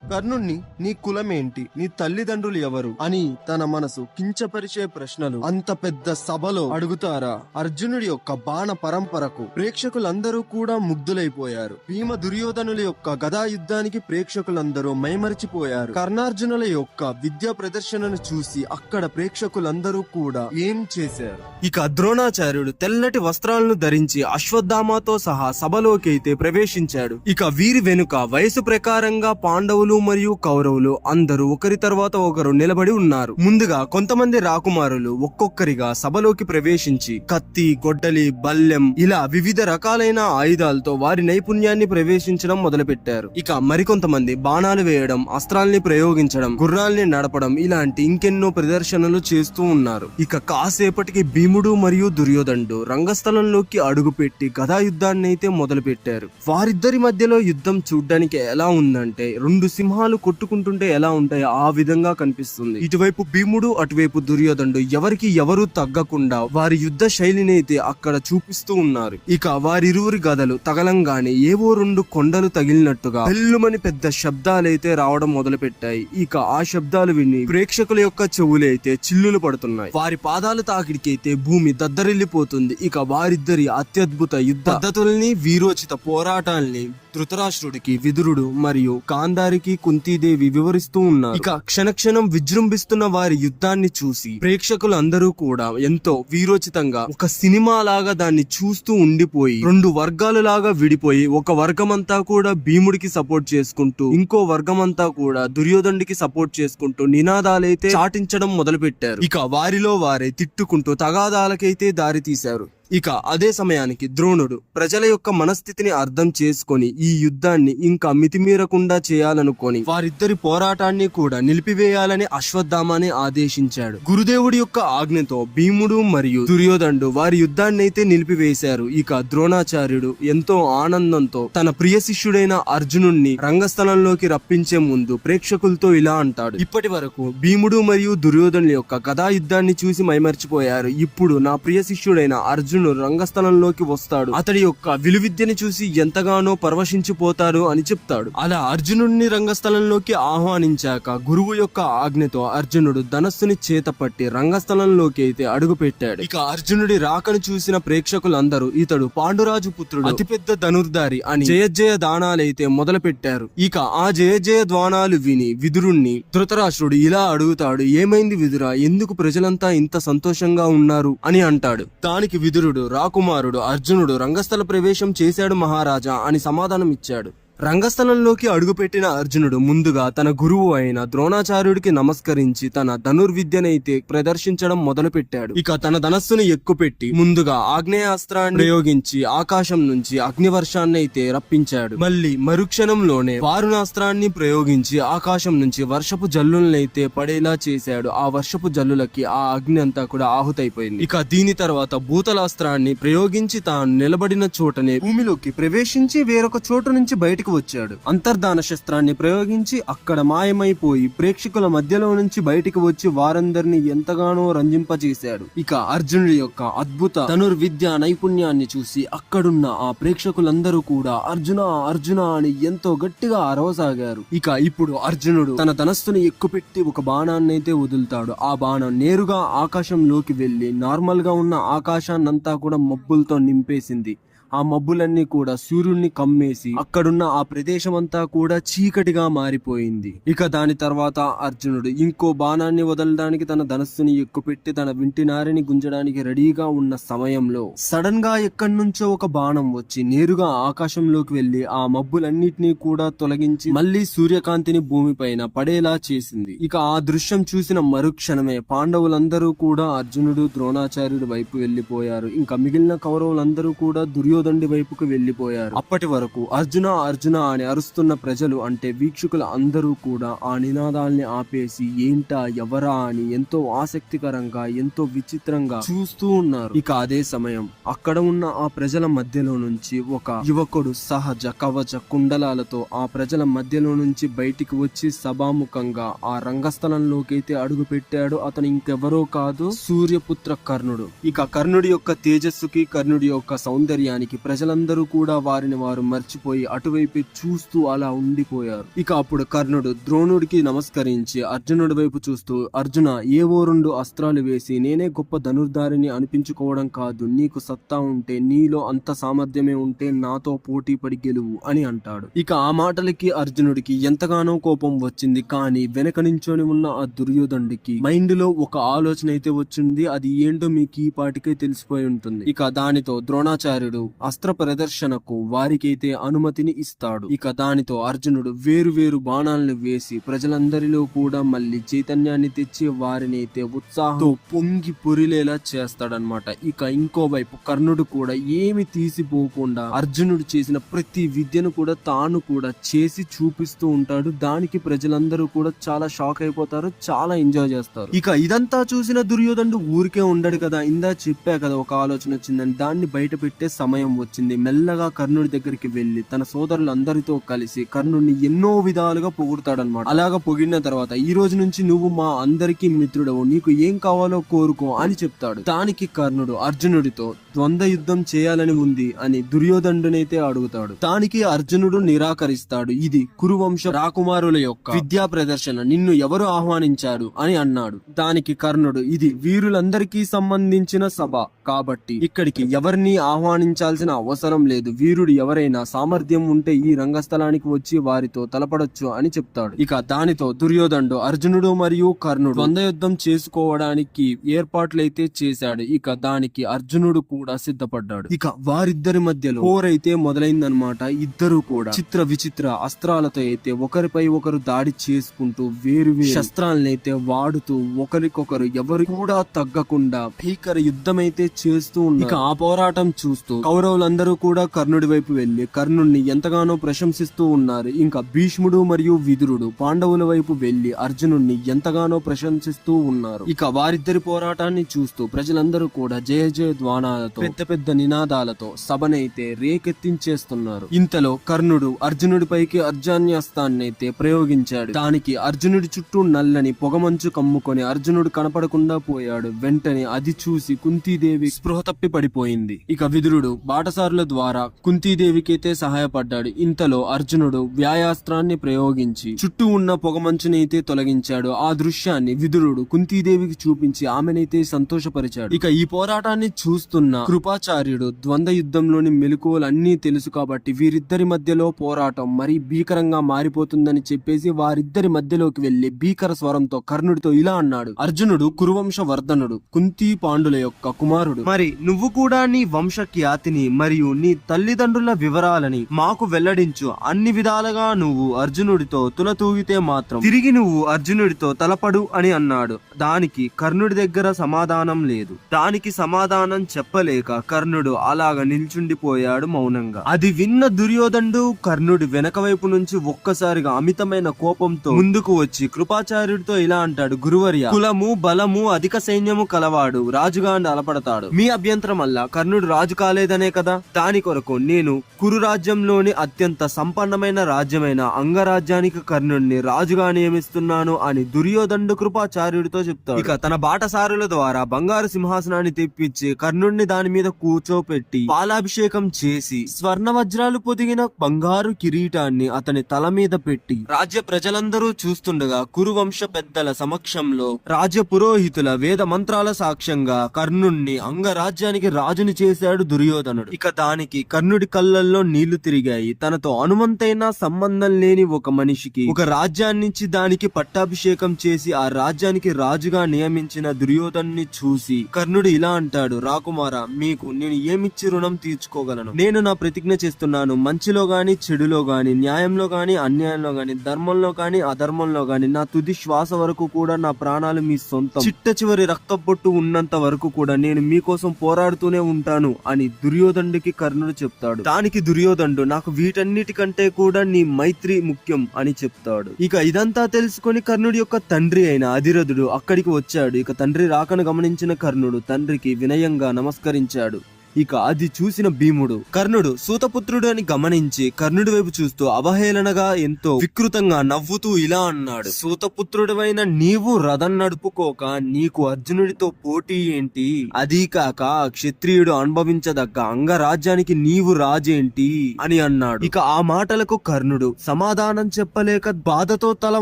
కర్ణుణ్ణి నీ కులమేంటి, నీ తల్లిదండ్రులు ఎవరు అని తన మనసు కించపరిచే ప్రశ్నలు అంత పెద్ద సభలో అడుగుతారా? అర్జునుడి యొక్క బాణ పరంపరకు ప్రేక్షకులందరూ కూడా ముగ్ధులైపోయారు. భీమ దుర్యోధనుల యొక్క గదా యుద్ధానికి ప్రేక్షకులందరూ మైమరిచిపోయారు. కర్ణార్జునుల యొక్క విద్యా ప్రదర్శనను చూసి అక్కడ ప్రేక్షకులందరూ కూడా ఏం చేశారు? ఇక ద్రోణాచార్యుడు తెల్లటి వస్త్రాలను ధరించి అశ్వత్థామతో సహా సభలోకి అయితే ప్రవేశించాడు. ఇక వీరి వెనుక వయసు ప్రకారంగా పాండవులు మరియు కౌరవులు అందరూ ఒకరి తర్వాత ఒకరు నిలబడి ఉన్నారు. ముందుగా కొంతమంది రాకుమారులు ఒక్కొక్కరిగా సభలోకి ప్రవేశించి కత్తి, గొడ్డలి, బల్లెం ఇలా వివిధ రకాలైన ఆయుధాలతో వారి నైపుణ్యాన్ని ప్రవేశించడం మొదలుపెట్టారు. ఇక మరికొంతమంది బాణాలు వేయడం, అస్త్రాల్ని ప్రయోగించడం, గుర్రాల్ని నడపడం ఇలాంటి ఇంకెన్నో ప్రదర్శనలు చేస్తూ ఉన్నారు. ఇక కాసేపటికి భీముడు మరియు దుర్యోధనుడు రంగస్థలంలోకి అడుగుపెట్టి గదా యుద్ధాన్ని అయితే మొదలు పెట్టారు. వారిద్దరి మధ్యలో యుద్ధం చూడ్డానికి ఎలా ఉందంటే రెండు సింహాలు కొట్టుకుంటుంటే ఎలా ఉంటాయో ఆ విధంగా కనిపిస్తుంది. ఇటువైపు భీముడు, అటువైపు దుర్యోధనుడు ఎవరికి ఎవరు తగ్గకుండా వారి యుద్ధ శైలిని అయితే అక్కడ చూపిస్తూ ఉన్నారు. ఇక వారిరువురి గదలు తగలంగానే ఏవో రెండు కొండలు తగిలినట్టుగా పెళ్ళుమని పెద్ద శబ్దాలైతే రావడం మొదలు పెట్టాయి. ఇక ఆ శబ్దాలు విని ప్రేక్షకుల యొక్క చెవులైతే చిల్లులు పడుతున్నాయి. వారి పాదాలు తాకిడికైతే భూమి దద్దరిల్లిపోతుంది. ఇక వారిద్దరి అత్యద్భుత యుద్ధ పద్ధతుల్ని, వీరోచిత పోరాటాల్ని ధృతరాష్ట్రుడికి విదురుడు మరియు గాంధారికి కుంతీదేవి వివరిస్తూ ఉన్నారు. ఇక క్షణక్షణం విజృంభిస్తున్న వారి యుద్ధాన్ని చూసి ప్రేక్షకులందరూ కూడా ఎంతో వీరోచితంగా ఒక సినిమా లాగా దాన్ని చూస్తూ ఉండిపోయి రెండు వర్గాలు లాగా విడిపోయి ఒక వర్గమంతా కూడా భీముడికి సపోర్ట్ చేసుకుంటూ ఇంకో వర్గమంతా కూడా దుర్యోధనుడికి సపోర్ట్ చేసుకుంటూ నినాదాలైతే చాటించడం మొదలు పెట్టారు. ఇక వారిలో వారే తిట్టుకుంటూ తగాదాలకైతే దారి తీశారు. ఇక అదే సమయానికి ద్రోణుడు ప్రజల యొక్క మనస్థితిని అర్థం చేసుకొని ఈ యుద్ధాన్ని ఇంకా మితిమీరకుండా చేయాలనుకొని వారిద్దరి పోరాటాన్ని కూడా నిలిపివేయాలని అశ్వత్థామని ఆదేశించాడు. గురుదేవుడి యొక్క ఆజ్ఞతో భీముడు మరియు దుర్యోధనుడు వారి యుద్ధాన్ని అయితే నిలిపివేశారు. ఇక ద్రోణాచార్యుడు ఎంతో ఆనందంతో తన ప్రియ శిష్యుడైన అర్జునుడిని రంగస్థలంలోకి రప్పించే ముందు ప్రేక్షకులతో ఇలా అంటాడు: ఇప్పటి వరకు భీముడు మరియు దుర్యోధనుల యొక్క గదా యుద్ధాన్ని చూసి మైమర్చిపోయారు. ఇప్పుడు నా ప్రియ శిష్యుడైన అర్జునుడు రంగస్థలంలోకి వస్తాడు. అతడి యొక్క విలువిద్యని చూసి ఎంతగానో పరవశించిపోతారు అని చెప్తాడు. అలా అర్జునుడిని రంగస్థలంలోకి ఆహ్వానించాక గురువు యొక్క ఆజ్ఞతో అర్జునుడు ధనస్సుని చేతపట్టి రంగస్థలంలోకి అయితే అడుగు పెట్టాడు. ఇక అర్జునుడి రాకను చూసిన ప్రేక్షకులందరూ ఇతడు పాండురాజు పుత్రుడు, అతిపెద్ద ధనుర్ధారి అని జయ దానాలైతే మొదలు పెట్టారు. ఇక ఆ జయ ద్వానాలు విని విదురుణ్ణి ధృతరాష్ట్రుడు ఇలా అడుగుతాడు: ఏమైంది విదురా, ఎందుకు ప్రజలంతా ఇంత సంతోషంగా ఉన్నారు అని అంటాడు. దానికి విదురుడు: రాకుమారుడు అర్జునుడు రంగస్థల ప్రవేశం చేశాడు మహారాజా అని సమాధానం ఇచ్చాడు. రంగస్థలంలోకి అడుగుపెట్టిన అర్జునుడు ముందుగా తన గురువు అయిన ద్రోణాచార్యుడికి నమస్కరించి తన ధనుర్విద్యనైతే ప్రదర్శించడం మొదలు పెట్టాడు. ఇక తన ధనస్సును ఎక్కుపెట్టి ముందుగా ఆగ్నేయాస్త్రాన్ని ప్రయోగించి ఆకాశం నుంచి అగ్నివర్షాన్ని అయితే రప్పించాడు. మళ్ళీ మరుక్షణంలోనే వారుణాస్త్రాన్ని ప్రయోగించి ఆకాశం నుంచి వర్షపు జల్లులనైతే పడేలా చేశాడు. ఆ వర్షపు జల్లులకి ఆ అగ్ని అంతా కూడా ఆహుతైపోయింది. ఇక దీని తర్వాత భూతలాస్త్రాన్ని ప్రయోగించి తాను నిలబడిన చోటనే భూమిలోకి ప్రవేశించి వేరొక చోటు నుంచి బయటకు వచ్చాడు. అంతర్ధాన శస్త్రాన్ని ప్రయోగించి అక్కడ మాయమైపోయి ప్రేక్షకుల మధ్యలో నుంచి బయటికి వచ్చి వారందరినీ ఎంతగానో రంజింపజేశాడు. ఇక అర్జునుడి యొక్క అద్భుత ధనుర్విద్య నైపుణ్యాన్ని చూసి అక్కడున్న ఆ ప్రేక్షకులందరూ కూడా అర్జున అర్జున అని ఎంతో గట్టిగా అరవసాగారు. ఇక ఇప్పుడు అర్జునుడు తన ధనస్సుని ఎక్కుపెట్టి ఒక బాణాన్ని అయితే వదులుతాడు. ఆ బాణం నేరుగా ఆకాశంలోకి వెళ్లి నార్మల్ గా ఉన్న ఆకాశాన్నంతా కూడా మబ్బులతో నింపేసింది. ఆ మబ్బులన్నీ కూడా సూర్యుడిని కమ్మేసి అక్కడున్న ఆ ప్రదేశం అంతా కూడా చీకటిగా మారిపోయింది. ఇక దాని తర్వాత అర్జునుడు ఇంకో బాణాన్ని వదలడానికి తన ధనస్సుని ఎక్కుపెట్టి తన వింటినారిని గుంజడానికి రెడీగా ఉన్న సమయంలో సడన్ గా ఎక్కడి నుంచో ఒక బాణం వచ్చి నేరుగా ఆకాశంలోకి వెళ్లి ఆ మబ్బులన్నిటినీ కూడా తొలగించి మళ్లీ సూర్యకాంతిని భూమిపైన పడేలా చేసింది. ఇక ఆ దృశ్యం చూసిన మరుక్షణమే పాండవులందరూ కూడా అర్జునుడు ద్రోణాచార్యుడి వైపు వెళ్లిపోయారు. ఇంకా మిగిలిన కౌరవులందరూ కూడా దుర్యోధనుడి వైపుకు వెళ్లిపోయారు. అప్పటి వరకు అర్జున అర్జున అని అరుస్తున్న ప్రజలు అంటే వీక్షకులు అందరూ కూడా ఆ నినాదాల్ని ఆపేసి ఏంటా ఎవరా అని ఎంతో ఆసక్తికరంగా ఎంతో విచిత్రంగా చూస్తూ ఉన్నారు. ఇక అదే సమయం అక్కడ ఉన్న ఆ ప్రజల మధ్యలో నుంచి ఒక యువకుడు సహజ కవచ కుండలాలతో ఆ ప్రజల మధ్యలో నుంచి బయటికి వచ్చి సభాముఖంగా ఆ రంగస్థలంలోకి అయితే అడుగు పెట్టాడు. అతను ఇంకెవరో కాదు, సూర్యపుత్ర కర్ణుడు. ఇక కర్ణుడి యొక్క తేజస్సుకి కర్ణుడి యొక్క సౌందర్యానికి అనేసరికి ప్రజలందరూ కూడా వారిని వారు మర్చిపోయి అటువైపే చూస్తూ అలా ఉండిపోయారు. ఇక అప్పుడు కర్ణుడు ద్రోణుడికి నమస్కరించి అర్జునుడి వైపు చూస్తూ, అర్జున, ఏవో 2 అస్త్రాలు వేసి నేనే గొప్ప ధనుర్ధారిని అనిపించుకోవడం కాదు, నీకు సత్తా ఉంటే, నీలో అంత సామర్థ్యమే ఉంటే నాతో పోటీ పడి గెలువు అని అంటాడు. ఇక ఆ మాటలకి అర్జునుడికి ఎంతగానో కోపం వచ్చింది. కానీ వెనక నించొని ఉన్న ఆ దుర్యోధనుడికి మైండ్ లో ఒక ఆలోచన అయితే వచ్చింది. అది ఏంటో మీకు ఈ పాటికే తెలిసిపోయి ఉంటుంది. ఇక దానితో ద్రోణాచార్యుడు అస్త్ర ప్రదర్శనకు వారికైతే అనుమతిని ఇస్తాడు. ఇక దానితో అర్జునుడు వేరు బాణాలను వేసి ప్రజలందరిలో కూడా మళ్ళీ చైతన్యాన్ని తెచ్చి వారిని అయితే ఉత్సాహంతో పొంగి పొరిలేలా చేస్తాడనమాట. ఇక ఇంకోవైపు కర్ణుడు కూడా ఏమి తీసిపోకుండా అర్జునుడు చేసిన ప్రతి విద్యను కూడా తాను కూడా చేసి చూపిస్తూ ఉంటాడు. దానికి ప్రజలందరూ కూడా చాలా షాక్ అయిపోతారు, చాలా ఎంజాయ్ చేస్తారు. ఇక ఇదంతా చూసిన దుర్యోధనుడు ఊరికే ఉండడు కదా, ఇందా చెప్పా కదా ఒక ఆలోచన వచ్చిందని. దాన్ని బయట పెట్టే సమయం వచ్చింది. మెల్లగా కర్ణుడి దగ్గరికి వెళ్లి తన సోదరులందరితో కలిసి కర్ణుడిని ఎన్నో విధాలుగా పొగుడుతాడనమాట. అలాగా పొగిడిన తర్వాత, ఈ రోజు నుంచి నువ్వు మా అందరికీ మిత్రుడవు, నీకు ఏం కావాలో కోరుకో అని చెప్తాడు. దానికి కర్ణుడు అర్జునుడితో ద్వంద్వ యుద్ధం చేయాలని ఉంది అని దుర్యోధనుడినైతే అడుగుతాడు. దానికి అర్జునుడు నిరాకరిస్తాడు. ఇది కురువంశ రాకుమారుల యొక్క విద్యా ప్రదర్శన, నిన్ను ఎవరు ఆహ్వానించారు అని అన్నాడు. దానికి కర్ణుడు, ఇది వీరులందరికీ సంబంధించిన సభ కాబట్టి ఇక్కడికి ఎవరిని ఆహ్వానించాల్సిన అవసరం లేదు, వీరుడు ఎవరైనా సామర్థ్యం ఉంటే ఈ రంగస్థలానికి వచ్చి వారితో తలపడొచ్చు అని చెప్తాడు. ఇక దానితో దుర్యోధనుడు అర్జునుడు మరియు కర్ణుడు ద్వంద్వ యుద్ధం చేసుకోవడానికి ఏర్పాట్లయితే చేశాడు. ఇక దానికి అర్జునుడు కూడా సిద్ధపడ్డాడు. ఇక వారిద్దరి మధ్యలో పోరైతే మొదలైందనమాట. ఇద్దరు కూడా చిత్ర విచిత్ర అస్త్రాలతో అయితే ఒకరిపై ఒకరు దాడి చేసుకుంటూ వేరు శస్త్రాలనైతే వాడుతూ ఒకరికొకరు ఎవరు కూడా తగ్గకుండా భీకర యుద్ధం అయితే చేస్తూ ఉన్నారు. ఇక ఆ పోరాటం చూస్తూ కౌరవులందరూ కూడా కర్ణుడి వైపు వెళ్లి కర్ణుడిని ఎంతగానో ప్రశంసిస్తూ ఉన్నారు. ఇంకా భీష్ముడు మరియు విదురుడు పాండవుల వైపు వెళ్లి అర్జునుడిని ఎంతగానో ప్రశంసిస్తూ ఉన్నారు. ఇక వారిద్దరి పోరాటాన్ని చూస్తూ ప్రజలందరూ కూడా జయ జయ ధ్వానాలతో పెద్ద నినాదాలతో సభనైతే రేకెత్తించేస్తున్నారు. ఇంతలో కర్ణుడు అర్జునుడి పైకి అర్జాన్యాస్తాన్ని అయితే ప్రయోగించాడు. దానికి అర్జునుడి చుట్టూ నల్లని పొగమంచు కమ్ముకొని అర్జునుడు కనపడకుండా పోయాడు. వెంటనే అది చూసి కుంతీదేవి స్పృహ తప్పి పడిపోయింది. ఇక విదురుడు బాటసారుల ద్వారా కుంతీదేవికైతే సహాయపడ్డాడు. ఇంతలో అర్జునుడు వ్యాయాస్త్రాన్ని ప్రయోగించి చుట్టూ ఉన్న పొగమంచునైతే తొలగించాడు. ఆ దృశ్యాన్ని విదురుడు కుంతీదేవికి చూపించి ఆమెనైతే సంతోషపరిచాడు. ఇక ఈ పోరాటాన్ని చూస్తున్న కృపాచార్యుడు ద్వంద్వ యుద్ధంలోని మెలకువలన్నీ తెలుసు కాబట్టి వీరిద్దరి మధ్యలో పోరాటం మరీ భీకరంగా మారిపోతుందని చెప్పేసి వారిద్దరి మధ్యలోకి వెళ్లి భీకర స్వరంతో కర్ణుడితో ఇలా అన్నాడు. అర్జునుడు కురువంశ వర్ధనుడు, కుంతి పాండుల యొక్క కుమారుడు. మరి నువ్వు కూడా నీ వంశ ఖ్యాతిని మరియు నీ తల్లిదండ్రుల వివరాలని మాకు వెల్లడించు. అన్ని విధాలుగా నువ్వు అర్జునుడితో తులతూగితే మాత్రం తిరిగి నువ్వు అర్జునుడితో తలపడు అని అన్నాడు. దానికి కర్ణుడి దగ్గర సమాధానం లేదు. దానికి సమాధానం చెప్పలేక కర్ణుడు అలాగ నిల్చుండిపోయాడు మౌనంగా. అది విన్న దుర్యోధనుడు కర్ణుడి వెనక వైపు నుంచి ఒక్కసారిగా అమితమైన కోపంతో ముందుకు వచ్చి కృపాచార్యుడితో ఇలా అంటాడు. గురువర్య, కులము బలము అధిక సైన్యము కలవాడు రాజుగా అలపడతాడు. మీ అభ్యంతరం వల్ల కర్ణుడు రాజు కాలేదనే కదా, దాని కొరకు నేను కురు రాజ్యంలోని అత్యంత సంపన్నమైన రాజ్యమైన అంగరాజ్యానికి కర్ణుడిని రాజుగా నియమిస్తున్నాను అని దుర్యోధనుడు కృపాచార్యుడితో చెప్తాడు. ఇక తన బాటసారుల ద్వారా బంగారు సింహాసనాన్ని తెప్పించి కర్ణుడిని దాని మీద కూర్చోపెట్టి పాలాభిషేకం చేసి స్వర్ణ వజ్రాలు పొదిగిన బంగారు కిరీటాన్ని అతని తల మీద పెట్టి రాజ్య ప్రజలందరూ చూస్తుండగా కురువంశ పెద్దల సమక్షంలో రాజ్య పురోహితుల వేద మంత్రాల సాక్ష్యంగా కర్ణుణ్ణి అంగరాజ్యానికి రాజుని చేశాడు దుర్యోధనుడు. ఇక దానికి కర్ణుడి కళ్ళల్లో నీళ్లు తిరిగాయి. తనతో అనుమంతైనా సంబంధం లేని ఒక మనిషికి ఒక రాజ్యాన్నిచ్చి దానికి పట్టాభిషేకం చేసి ఆ రాజ్యానికి రాజుగా నియమించిన దుర్యోధనుని చూసి కర్ణుడు ఇలా అంటాడు. రాకుమారా, మీకు నేను ఏమిచ్చి రుణం తీర్చుకోగలను? నేను నా ప్రతిజ్ఞ చేస్తున్నాను, మంచిలో గాని చెడులో గాని, న్యాయంలో గాని అన్యాయంలో గాని, ధర్మంలో గాని అధర్మంలో గాని నా తుది శ్వాస వరకు కూడా నా ప్రాణాలు మీ సొంతం. చిట్ట చివరి రక్తపొట్టు ఉన్నంత వరకు కూడా నేను మీకోసం పోరాడుతూనే ఉంటాను అని దుర్యోధనుడికి కర్ణుడు చెప్తాడు. దానికి దుర్యోధనుడు, నాకు వీటన్నిటికంటే కూడా నీ మైత్రి ముఖ్యం అని చెప్తాడు. ఇక ఇదంతా తెలుసుకొని కర్ణుడి యొక్క తండ్రి అయిన అధిరథుడు అక్కడికి వచ్చాడు. ఇక తండ్రి రాకను గమనించిన కర్ణుడు తండ్రికి వినయంగా నమస్కరించాడు. ఇక అది చూసిన భీముడు కర్ణుడు సూతపుత్రుడు అని గమనించి కర్ణుడి వైపు చూస్తూ అవహేళనగా ఎంతో వికృతంగా నవ్వుతూ ఇలా అన్నాడు, సూతపుత్రుడివైన నీవు రథం నడుపుకోక నీకు అర్జునుడితో పోటీ ఏంటి? అదీ కాక క్షత్రియుడు అనుభవించదగ్గ అంగరాజ్యానికి నీవు రాజేంటి అని అన్నాడు. ఇక ఆ మాటలకు కర్ణుడు సమాధానం చెప్పలేక బాధతో తల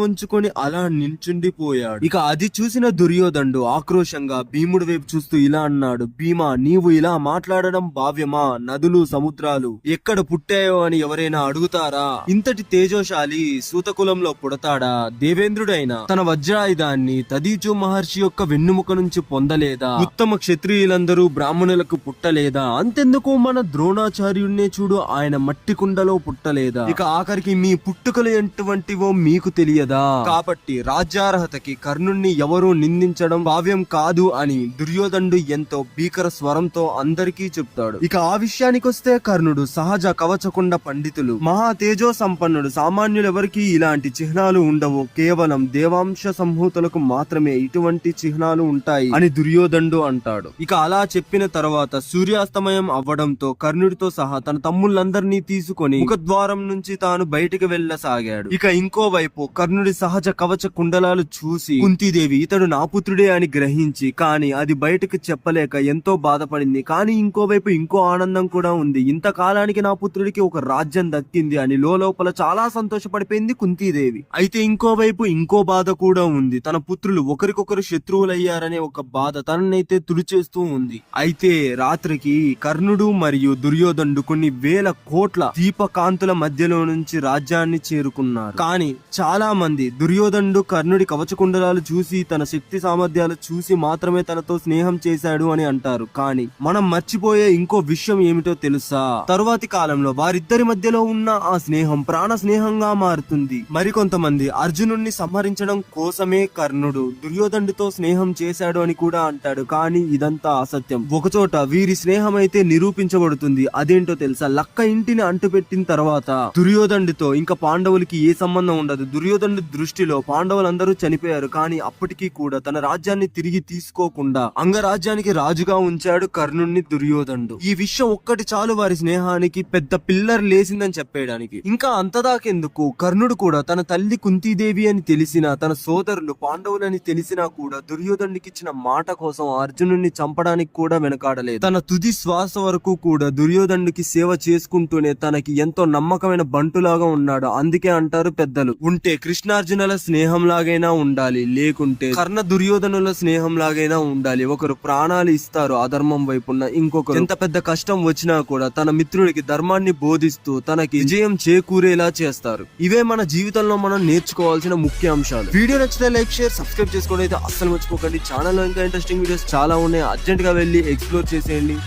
వంచుకొని అలా నిల్చుండిపోయాడు. ఇక అది చూసిన దుర్యోధనుడు ఆక్రోశంగా భీముడి వైపు చూస్తూ ఇలా అన్నాడు, భీమా నీవు ఇలా మాట్లాడడం భావ్యమా? నదులు సముద్రాలు ఎక్కడ పుట్టాయో అని ఎవరైనా అడుగుతారా? ఇంతటి తేజోశాలి సూతకులంలో పుడతాడా? దేవేంద్రుడైన తన వజ్రాయుధాన్ని తదీచు మహర్షి యొక్క వెన్నుముక నుంచి పొందలేదా? ఉత్తమ క్షత్రియులందరూ బ్రాహ్మణులకు పుట్టలేదా? అంతెందుకు మన ద్రోణాచార్యుడినే చూడు, ఆయన మట్టి కుండలో పుట్టలేదా? ఇక ఆఖరికి మీ పుట్టుకలు ఎటువంటివో మీకు తెలియదా? కాబట్టి రాజ్యార్హతకి కర్ణుణ్ణి ఎవరూ నిందించడం భావ్యం కాదు అని దుర్యోధనుడు ఎంతో భీకర స్వరంతో అందరికీ చెప్తాడు. ఇక ఆ విషయానికొస్తే కర్ణుడు సహజ కవచకుండ పండితులు, మహా తేజో సంపన్నుడు. సామాన్యులెవరికి ఇలాంటి చిహ్నాలు ఉండవు, కేవలం దేవాంశ సంహూతులకు మాత్రమే ఇటువంటి చిహ్నాలు ఉంటాయి అని దుర్యోధనుడు అంటాడు. ఇక అలా చెప్పిన తర్వాత సూర్యాస్తమయం అవ్వడంతో కర్ణుడితో సహా తన తమ్ముళ్ళందరినీ తీసుకొని ముఖద్వారం నుంచి తాను బయటికి వెళ్ళసాగాడు. ఇక ఇంకోవైపు కర్ణుడి సహజ కవచ కుండలాలు చూసి కుంతీదేవి ఇతడు నా పుత్రుడే అని గ్రహించి కానీ అది బయటకు చెప్పలేక ఎంతో బాధపడింది. కానీ ఇంకోవైపు ఇంకో ఆనందం కూడా ఉంది, ఇంతకాలానికి నా పుత్రుడికి ఒక రాజ్యం దక్కింది అని లోపల చాలా సంతోషపడిపోయింది కుంతీదేవి. అయితే ఇంకోవైపు ఇంకో బాధ కూడా ఉంది, తన పుత్రులు ఒకరికొకరు శత్రువులయ్యారనే ఒక బాధ తననైతే తుడిచేస్తూ ఉంది. అయితే రాత్రికి కర్ణుడు మరియు దుర్యోధనుడు కొన్ని వేల కోట్ల దీపకాంతుల మధ్యలో నుంచి రాజ్యాన్ని చేరుకున్నారు. కానీ చాలా మంది దుర్యోధనుడు కర్ణుడి కవచకుండలాలు చూసి తన శక్తి సామర్థ్యాలు చూసి మాత్రమే తనతో స్నేహం చేశాడు అని అంటారు. కానీ మనం మర్చిపోయే ఇంకో విషయం ఏమిటో తెలుసా? తరువాతి కాలంలో వారిద్దరి మధ్యలో ఉన్న ఆ స్నేహం ప్రాణ స్నేహంగా మారుతుంది. మరికొంతమంది అర్జునుడిని సంహరించడం కోసమే కర్ణుడు దుర్యోధనుడితో స్నేహం చేశాడు అని కూడా అంటాడు. కానీ ఇదంతా అసత్యం. ఒకచోట వీరి స్నేహం అయితే నిరూపించబడుతుంది. అదేంటో తెలుసా? లక్క ఇంటిని అంటుపెట్టిన తర్వాత దుర్యోధనుడితో ఇంకా పాండవులకి ఏ సంబంధం ఉండదు. దుర్యోధనుడి దృష్టిలో పాండవులందరూ చనిపోయారు. కానీ అప్పటికీ కూడా తన రాజ్యాన్ని తిరిగి తీసుకోకుండా అంగరాజ్యానికి రాజుగా ఉంచాడు కర్ణుడిని దుర్యోధనుడు. ఈ విషయం ఒక్కటి చాలు వారి స్నేహానికి పెద్ద పిల్లర్ లేసిందని చెప్పేయడానికి. ఇంకా అంతదాకెందుకు, కర్ణుడు కూడా తన తల్లి కుంతీదేవి అని తెలిసినా తన సోదరులు పాండవులని తెలిసినా కూడా దుర్యోధనుడికి ఇచ్చిన మాట కోసం అర్జునుడిని చంపడానికి కూడా వెనకాడలేదు. తన తుది శ్వాస వరకు కూడా దుర్యోధనుడికి సేవ చేసుకుంటూనే తనకి ఎంతో నమ్మకమైన బంటులాగా ఉన్నాడు. అందుకే అంటారు పెద్దలు, ఉంటే కృష్ణార్జునుల స్నేహం లాగైనా ఉండాలి, లేకుంటే కర్ణ దుర్యోధనుల స్నేహం లాగైనా ఉండాలి. ఒకరు ప్రాణాలు ఇస్తారు అధర్మం వైపున్న, ఇంకొకరు ఎంత పెద్ద కష్టం వచ్చినా కూడా తన మిత్రుడికి ధర్మాన్ని బోధిస్తూ తనకి విజయం చేకూరేలా చేస్తారు. ఇవే మన జీవితంలో మనం నేర్చుకోవాల్సిన ముఖ్య అంశాలు. వీడియో నచ్చితే లైక్, షేర్, సబ్స్క్రైబ్ చేసుకోవడం అయితే అస్సలు మర్చిపోకండి. ఛానల్లో ఇంకా ఇంట్రెస్టింగ్ వీడియోస్ చాలా ఉన్నాయి, అర్జెంట్ గా వెళ్ళి ఎక్స్ప్లోర్ చేసేయండి.